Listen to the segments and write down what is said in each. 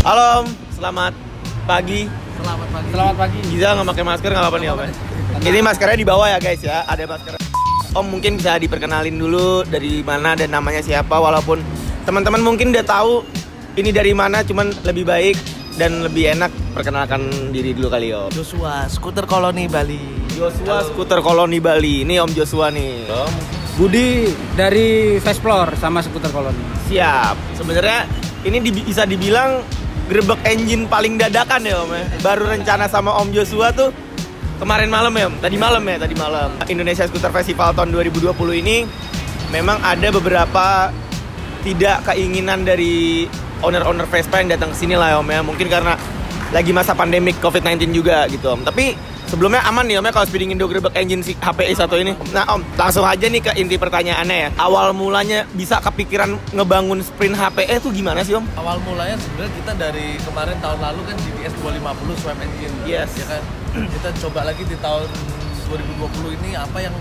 Halo Om, selamat pagi. Selamat pagi. Giza nggak pakai masker nggak apa-apa nih Om. Ini maskernya di bawah ya guys ya, ada masker. Om mungkin bisa diperkenalin dulu dari mana dan namanya siapa, walaupun teman-teman mungkin udah tahu ini dari mana, cuman lebih baik dan lebih enak perkenalkan diri dulu kali Om. Joshua, skuter koloni Bali. Joshua, skuter koloni Bali. Ini Om Joshua nih. Budi dari Vesplor sama skuter koloni. Siap. Sebenarnya ini bisa dibilang grebek engine paling dadakan ya Om ya. Baru rencana sama Om Joshua tuh kemarin malam ya Om. Tadi malam. Indonesia Scooter Festival tahun 2020 ini memang ada beberapa tidak keinginan dari owner-owner Vespa yang datang ke sini lah ya Om ya. Mungkin karena lagi masa pandemik COVID-19 juga gitu Om. Tapi sebelumnya aman nih Om ya kalau Speeding Indo grebek engine si HPI 1 ini. Nah Om, langsung aja nih ke inti pertanyaannya ya. Awal mulanya bisa kepikiran ngebangun sprint HPE itu gimana sih Om? Awal mulanya sebenarnya kita dari kemarin tahun lalu kan GTS 250 swap engine. Yes. Ya kan? Kita coba lagi di tahun 2020 ini apa yang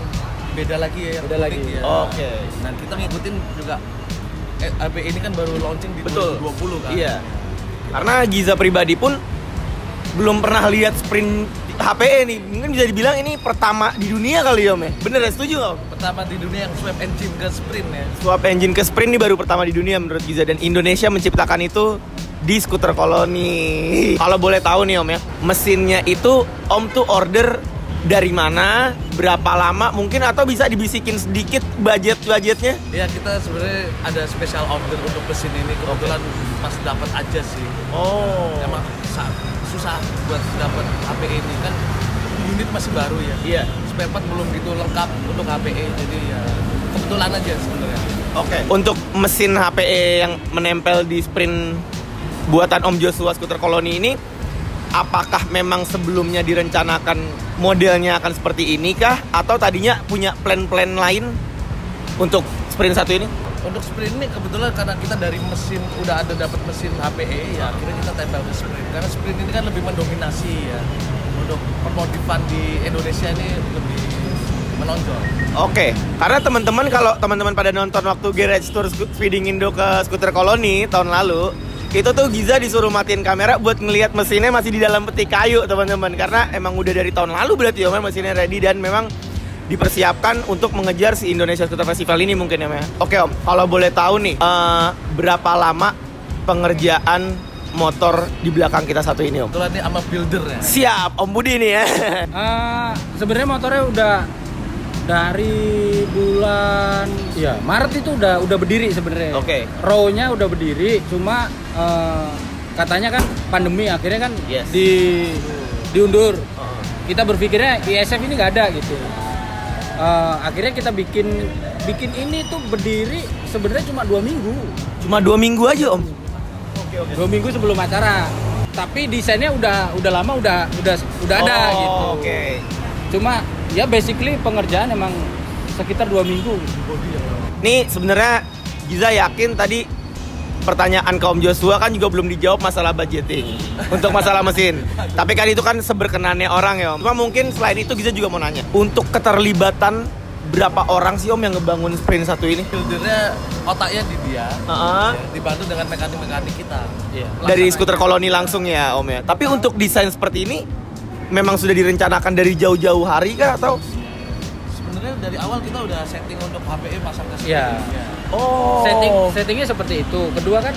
beda lagi ya, yang Beda unik lagi. ya. Oke. Nah, kita ngikutin juga HPE ini kan baru launching di Betul. 2020 kan. Iya. Karena Giza pribadi pun belum pernah lihat sprint HPE nih. Mungkin bisa dibilang ini pertama di dunia kali ya Om ya. Bener ya, setuju nggak Om? Pertama di dunia yang swap engine ke sprint ya. Swap engine ke sprint ini baru pertama di dunia menurut Giza, dan Indonesia menciptakan itu di skuter koloni. Kalau boleh tahu nih Om ya, mesinnya itu Om tuh order dari mana, berapa lama mungkin, atau bisa dibisikin sedikit budgetnya? Ya, kita sebenarnya ada special order untuk mesin ini, kebetulan pas dapat aja sih. Oh. Emang susah buat dapat HPE ini kan, unit masih baru ya. Iya. Spare part belum gitu lengkap untuk HPE, jadi ya kebetulan aja sebenarnya. Oke. Untuk mesin HPE yang menempel di sprint buatan Om Joshua skuter koloni ini, apakah memang sebelumnya direncanakan modelnya akan seperti ini kah, atau tadinya punya plan-plan lain untuk sprint 1 ini? Untuk sprint ini kebetulan karena kita dari mesin udah ada dapat mesin HPE, ya akhirnya kita tempel ke sprint. Karena sprint ini kan lebih mendominasi ya. Untuk permodifan di Indonesia ini lebih menonjol. Oke, karena teman-teman, kalau teman-teman pada nonton waktu Garage Tour Speeding Indo ke skuter koloni tahun lalu, itu tuh Giza disuruh matiin kamera buat ngelihat mesinnya masih di dalam peti kayu teman-teman, karena emang udah dari tahun lalu berarti ya mesinnya ready dan memang dipersiapkan untuk mengejar si Indonesia Scooter Festival ini mungkin ya Om. Oke Om, kalau boleh tahu nih, berapa lama pengerjaan motor di belakang kita satu ini Om? Kebetulan ini sama builder ya. Siap, Om Budi nih ya. Sebenarnya motornya udah dari bulan Maret itu udah berdiri sebenarnya. Oke. Row-nya udah berdiri, cuma katanya kan pandemi akhirnya kan Yes. diundur. Kita berpikirnya ISF ini nggak ada gitu. Akhirnya kita bikin ini tuh berdiri sebenarnya cuma 2 minggu. Cuma 2 minggu aja Om. 2 minggu sebelum acara. Tapi desainnya udah lama udah ada gitu. Oke. Cuma ya basically pengerjaan emang sekitar 2 minggu. Nih sebenarnya Giza yakin tadi pertanyaan ke Om Joshua kan juga belum dijawab masalah budgeting untuk masalah mesin. Tapi kan itu kan seberkenannya orang ya Om. Cuma mungkin selain itu Giza juga mau nanya, untuk keterlibatan berapa orang sih Om yang ngebangun sprint 1 ini? Buildernya otaknya di dia, Heeh. ya, dibantu dengan mekanik-mekanik kita. Dari skuter koloni langsung ya Om ya. Tapi untuk desain seperti ini memang sudah direncanakan dari jauh-jauh hari kah, atau? Sebenarnya dari awal kita udah setting untuk HPE pasang ke sini. Iya. Ya. Oh. Settingnya seperti itu. Kedua kan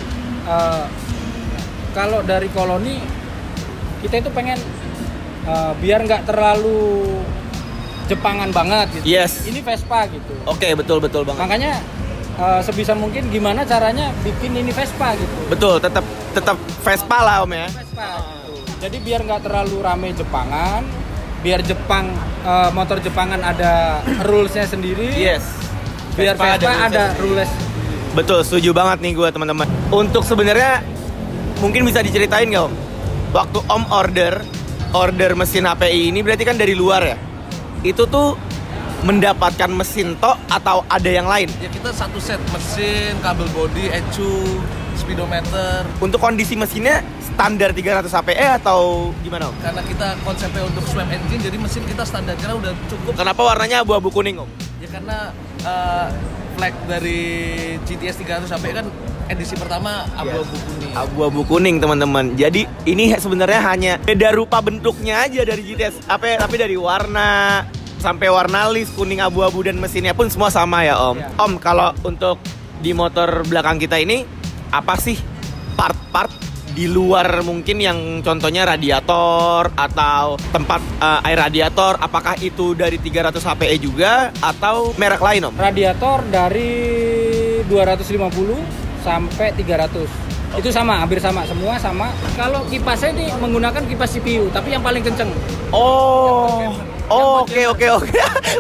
kalau dari koloni kita itu pengen biar nggak terlalu Jepangan banget gitu. Yes. Ini Vespa gitu. Oke, betul banget. Makanya sebisa mungkin gimana caranya bikin ini Vespa gitu. Betul, tetap Vespa lah Om ya. Vespa gitu. Jadi biar nggak terlalu rame Jepangan, biar motor Jepangan ada rulesnya sendiri. Yes. Biar Vespa ada rules. Betul, setuju banget nih gue teman-teman. Untuk sebenarnya mungkin bisa diceritain nggak Om? Waktu Om order mesin HPI ini berarti kan dari luar ya? Itu tuh mendapatkan mesin tok atau ada yang lain? Ya kita satu set mesin, kabel body, ECU, speedometer. Untuk kondisi mesinnya standar 300 HPE atau gimana Om? Karena kita konsepnya untuk swap engine, jadi mesin kita standarnya udah cukup. Kenapa warnanya abu-abu kuning Om? Ya karena flag dari GTS 300 HPE kan edisi pertama abu-abu kuning. Abu-abu kuning teman-teman. Jadi ini sebenarnya hanya beda rupa bentuknya aja dari GTS tapi dari warna sampai warna list kuning abu-abu dan mesinnya pun semua sama ya Om. Ya. Om, kalau untuk di motor belakang kita ini apa sih part-part di luar mungkin yang contohnya radiator atau tempat air radiator, apakah itu dari 300 HPE juga atau merek lain Om? Radiator dari 250 sampai 300. Itu sama, hampir sama, semua sama. Kalau kipasnya ini menggunakan kipas CPU, tapi yang paling kenceng. Oh, oke.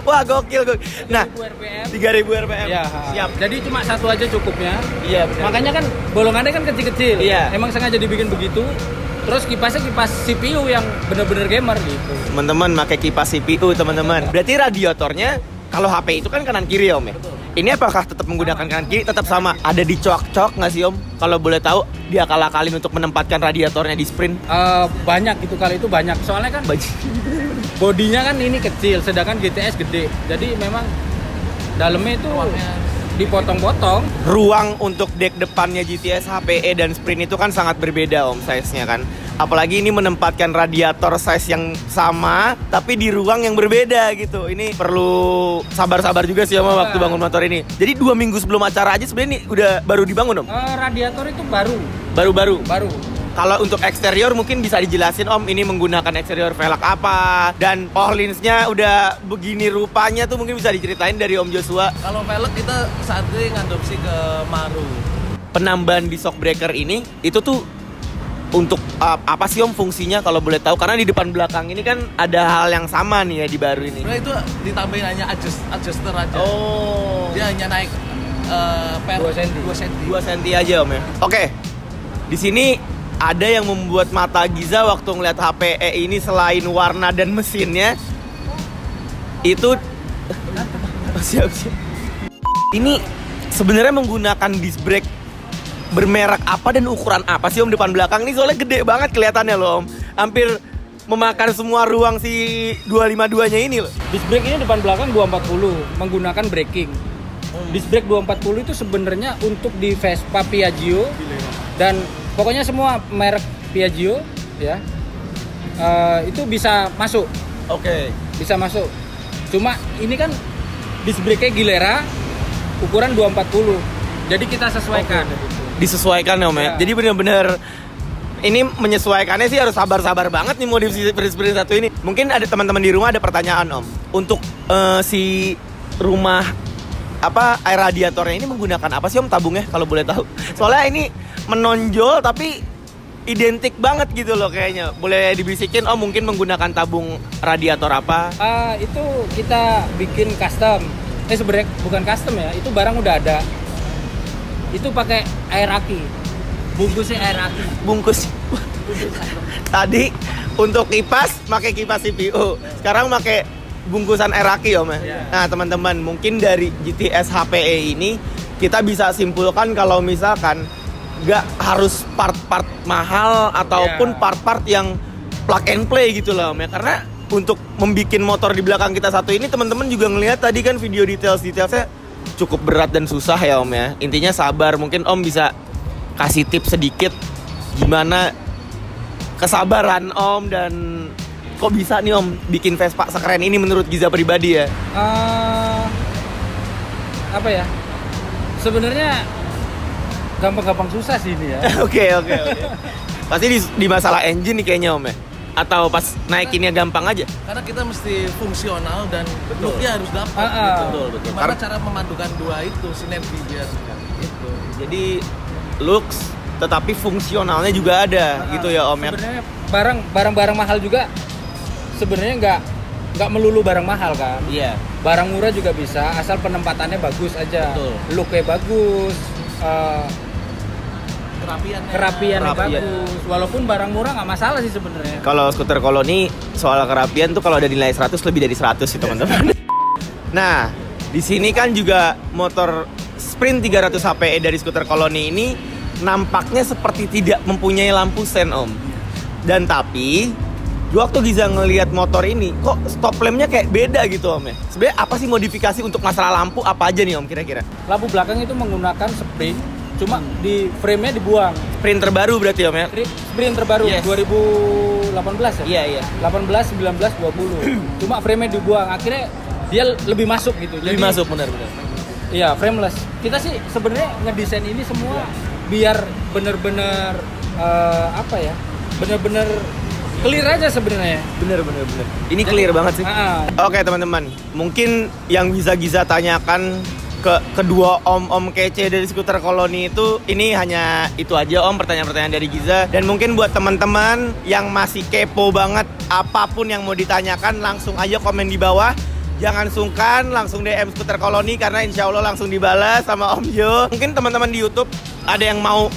Wah, gokil. Nah, 3000 3000 RPM. Ya, Siap. jadi cuma satu aja cukupnya. Iya, benar. Makanya kan bolongannya kan kecil-kecil. Iya. Emang sengaja dibikin begitu. Terus kipasnya kipas CPU yang bener-bener gamer gitu. Teman-teman pakai kipas CPU, teman-teman. Berarti radiatornya kalau HP itu kan kanan kiri ya, Om ya? Ini apakah tetap menggunakan kanan kiri? Tetap sama. Ada dicok-cok nggak sih Om? Kalau boleh tahu, dia akal-akalin untuk menempatkan radiatornya di sprint. Banyak itu kali itu banyak. Soalnya kan bodinya kan ini kecil, sedangkan GTS gede. Jadi memang dalamnya itu dipotong-potong. Ruang untuk deck depannya GTS, HPE, dan Sprint itu kan sangat berbeda Om size-nya kan. Apalagi ini menempatkan radiator size yang sama tapi di ruang yang berbeda gitu. Ini perlu sabar-sabar juga sih Om waktu bangun motor ini. Jadi 2 minggu sebelum acara aja sebenarnya ini udah baru dibangun Om? Radiator itu baru. Baru. Kalau untuk eksterior mungkin bisa dijelasin Om, ini menggunakan eksterior velg apa, dan Orleans-nya udah begini rupanya tuh mungkin bisa diceritain dari Om Joshua. Kalau velg kita saat ini ngadopsi ke Maru. Penambahan di shock breaker ini itu tuh untuk apa sih Om fungsinya kalau boleh tahu? Karena di depan belakang ini kan ada hal yang sama nih ya di baru ini. Sebenarnya itu ditambahin hanya adjuster aja. Oh, Dia hanya naik per 2 cm. 2 cm. 2 cm aja Om ya. Oke. Di sini ada yang membuat mata Giza waktu ngeliat HPE ini selain warna dan mesinnya itu siap. Ini sebenarnya menggunakan disc brake bermerek apa dan ukuran apa sih Om depan belakang ini? Soalnya gede banget kelihatannya loh Om. Hampir memakan semua ruang si 252-nya ini loh. Disc brake ini depan belakang 240 menggunakan braking. Disc brake 240 itu sebenarnya untuk di Vespa Piaggio dan pokoknya semua merek Piaggio ya itu bisa masuk. Oke. Bisa masuk. Cuma ini kan disc brake-nya Gilera ukuran 240. Jadi kita sesuaikan. Disesuaikan ya Om ya. Jadi benar-benar ini menyesuaikannya sih harus sabar-sabar banget nih modif sprint satu ini. Mungkin ada teman-teman di rumah ada pertanyaan Om. Untuk si rumah air radiatornya ini menggunakan apa sih Om tabungnya kalau boleh tahu? Soalnya ini menonjol tapi identik banget gitu loh kayaknya. Boleh dibisikin Om mungkin menggunakan tabung radiator apa? Itu kita bikin custom. Sebenarnya bukan custom ya, itu barang udah ada. Itu pakai air aki. Bungkusnya air aki. Bungkus. Tadi untuk kipas pakai kipas CPU. Sekarang pakai bungkusan air aki Om ya. Nah, teman-teman, mungkin dari GTS HPE ini kita bisa simpulkan kalau misalkan nggak harus part-part mahal ataupun part-part yang plug and play gitu loh Om ya. Karena untuk membuat motor di belakang kita satu ini teman-teman juga ngelihat tadi kan video detailsnya cukup berat dan susah ya Om ya. Intinya sabar. Mungkin Om bisa kasih tips sedikit gimana kesabaran Om dan kok bisa nih Om bikin Vespa sekeren ini menurut Giza pribadi ya? Apa ya? Sebenarnya gampang-gampang susah sih ini ya. Oke. Pasti di masalah engine nih kayaknya Om ya? Atau pas naikinnya gampang aja? Karena kita mesti fungsional dan looknya harus dapat gitu. Betul. Gimana cara memadukan dua itu, sinergi biar gitu. Jadi looks tetapi fungsionalnya juga ada gitu ya Om ya? Sebenarnya barang-barang mahal juga sebenarnya nggak melulu barang mahal kan. Iya. Barang murah juga bisa asal penempatannya bagus aja. Betul. Looknya bagus. Kerapiannya Kerapian. bagus. Walaupun barang murah nggak masalah sih sebenarnya. Kalau skuter koloni soal kerapian tuh kalau ada nilai 100 lebih dari 100 sih teman-teman. Nah, di sini kan juga motor Sprint 300 HPE dari skuter koloni ini nampaknya seperti tidak mempunyai lampu sen Om. Dan tapi waktu Giza ngelihat motor ini kok stop lampnya kayak beda gitu Om ya. Sebenarnya apa sih modifikasi untuk masalah lampu apa aja nih Om kira-kira? Lampu belakang itu menggunakan Sprint, cuma di frame-nya dibuang. Sprint terbaru berarti Om ya? Sprint terbaru Yes. 2018 ya? Iya. 18, 19, 20. Cuma frame-nya dibuang. Akhirnya dia lebih masuk gitu. Lebih masuk benar-benar. Iya, frameless. Kita sih sebenarnya ngedesain ini semua biar bener-bener apa ya? Bener-bener clear aja sebenarnya. Bener. Ini clear banget sih. Ah, Oke teman-teman, mungkin yang bisa Giza tanyakan ke kedua om-om kece dari skuter koloni itu, ini hanya itu aja Om, pertanyaan-pertanyaan dari Giza. Dan mungkin buat teman-teman yang masih kepo banget, apapun yang mau ditanyakan langsung aja komen di bawah. Jangan sungkan, langsung DM skuter koloni karena insya Allah langsung dibalas sama Om Jo. Mungkin teman-teman di YouTube ada yang mau,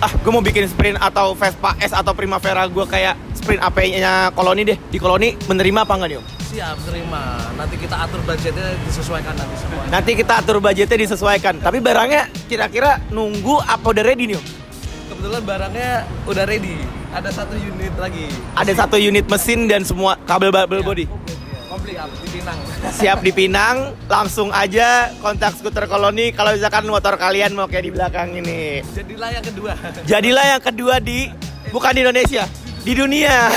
gue mau bikin sprint atau Vespa S atau Primavera gue kayak sprint AP-nya koloni deh. Di koloni menerima apa enggak nih Om? Siap, terima. Nanti kita atur budgetnya disesuaikan nanti semua. Nanti kita atur budgetnya disesuaikan. Tapi barangnya kira-kira nunggu apa udah ready nih Om? Kebetulan barangnya udah ready. Ada 1 unit lagi. Ada 1 unit mesin dan semua kabel body. Komplit di Pinang. Siap di Pinang, langsung aja kontak skuter koloni kalau misalkan motor kalian mau kayak di belakang ini. Jadilah yang kedua. Jadilah yang kedua bukan di Indonesia, di dunia.